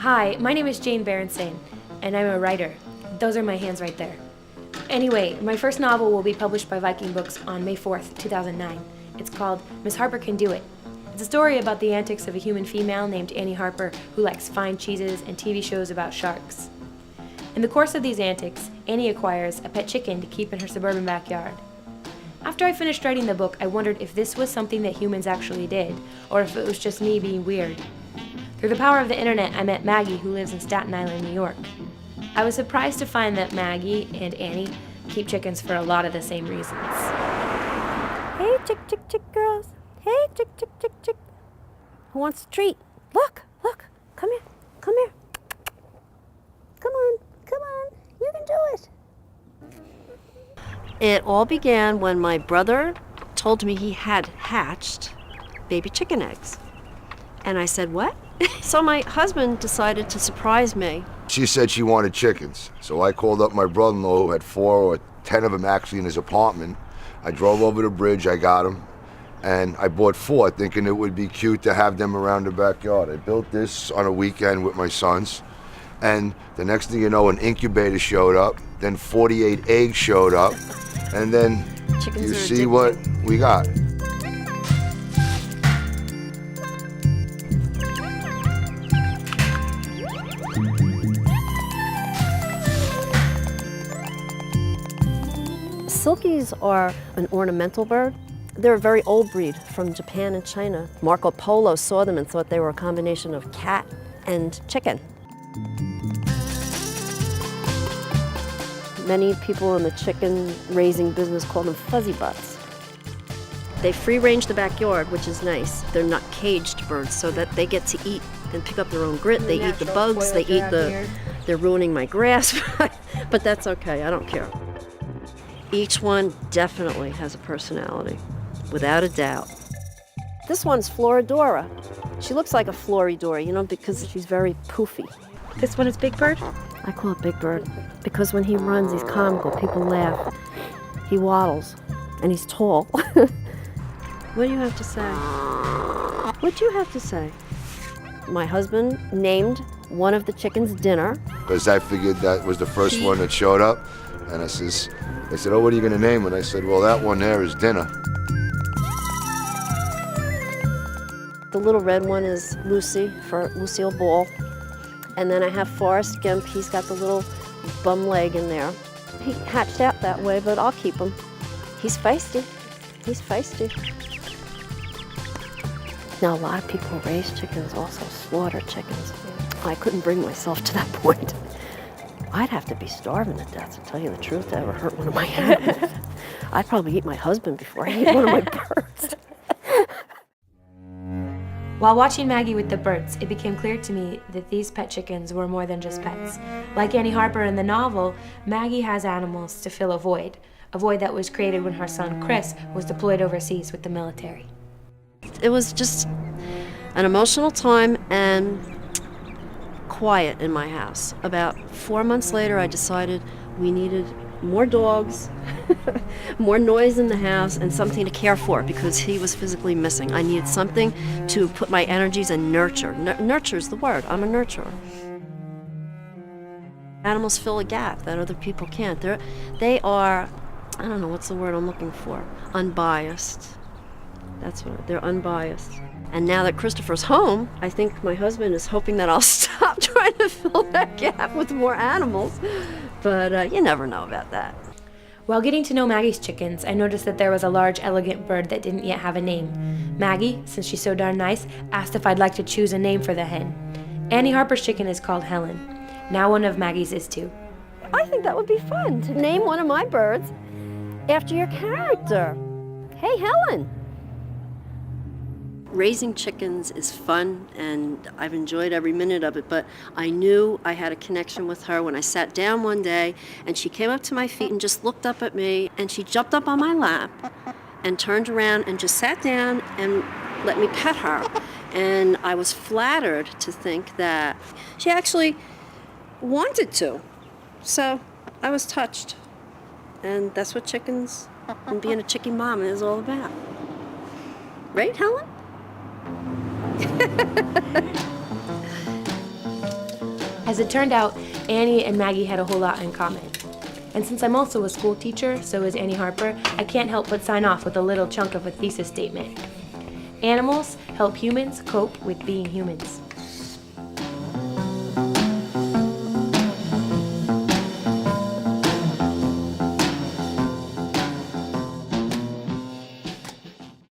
Hi, my name is Jane Berentson, and I'm a writer. Those are my hands right there. Anyway, my first novel will be published by Viking Books on May 4th, 2009. It's called Miss Harper Can Do It. It's a story about the antics of a human female named Annie Harper who likes fine cheeses and TV shows about sharks. In the course of these antics, Annie acquires a pet chicken to keep in her suburban backyard. After I finished writing the book, I wondered if this was something that humans actually did, or if it was just me being weird. Through the power of the internet, I met Maggie, who lives in Staten Island, New York. I was surprised to find that Maggie and Annie keep chickens for a lot of the same reasons. Hey, chick, chick, chick, girls. Hey, chick, chick, chick, chick. Who wants a treat? Look, look. Come here, come here. Come on, come on. You can do it. It all began when my brother told me he had hatched baby chicken eggs. And I said, what? So my husband decided to surprise me. She said she wanted chickens, so I called up my brother-in-law who had 4 or 10 of them actually in his apartment. I drove over the bridge, I got them, and I bought 4 thinking it would be cute to have them around the backyard. I built this on a weekend with my sons, and the next thing you know, an incubator showed up, then 48 eggs showed up, and then Chickens you are see addictive. what we got. Silkies are an ornamental bird. They're a very old breed from Japan and China. Marco Polo saw them and thought they were a combination of cat and chicken. Many people in the chicken raising business call them fuzzy butts. They free range the backyard, which is nice. They're not caged birds, so that they get to eat and pick up their own grit. They eat the bugs, they eat they're ruining my grass, but that's okay, I don't care. Each one definitely has a personality, without a doubt. This one's Floridora. She looks like a Floridora, you know, because she's very poofy. This one is Big Bird? I call it Big Bird because when he runs, he's comical. People laugh. He waddles, and he's tall. What do you have to say? What do you have to say? My husband named one of the chickens Dinner. Because I figured that was the first one that showed up, and they said, oh, what are you gonna name it? I said, well, that one there is Dinner. The little red one is Lucy, for Lucille Ball. And then I have Forrest Gump. He's got the little bum leg in there. He hatched out that way, but I'll keep him. He's feisty. He's feisty. Now, a lot of people who raise chickens also slaughter chickens. I couldn't bring myself to that point. I'd have to be starving to death, to tell you the truth, to ever hurt one of my animals. I'd probably eat my husband before I ate one of my birds. While watching Maggie with the birds, it became clear to me that these pet chickens were more than just pets. Like Annie Harper in the novel, Maggie has animals to fill a void that was created when her son Chris was deployed overseas with the military. It was just an emotional time and quiet in my house. About 4 months later, I decided we needed more dogs, more noise in the house, and something to care for because he was physically missing. I needed something to put my energies and nurture. Nurture is the word. I'm a nurturer. Animals fill a gap that other people can't. They are, I don't know, what's the word I'm looking for? Unbiased. That's what, they're unbiased. And now that Christopher's home, I think my husband is hoping that I'll stop trying to fill that gap with more animals. But you never know about that. While getting to know Maggie's chickens, I noticed that there was a large, elegant bird that didn't yet have a name. Maggie, since she's so darn nice, asked if I'd like to choose a name for the hen. Annie Harper's chicken is called Helen. Now one of Maggie's is too. I think that would be fun to name one of my birds after your character. Hey, Helen. Raising chickens is fun, and I've enjoyed every minute of it, but I knew I had a connection with her when I sat down one day, and she came up to my feet and just looked up at me, and she jumped up on my lap and turned around and just sat down and let me pet her. And I was flattered to think that she actually wanted to. So I was touched. And that's what chickens and being a chicken mama is all about. Right, Helen? As it turned out, Annie and Maggie had a whole lot in common. And since I'm also a school teacher, so is Annie Harper, I can't help but sign off with a little chunk of a thesis statement. Animals help humans cope with being humans.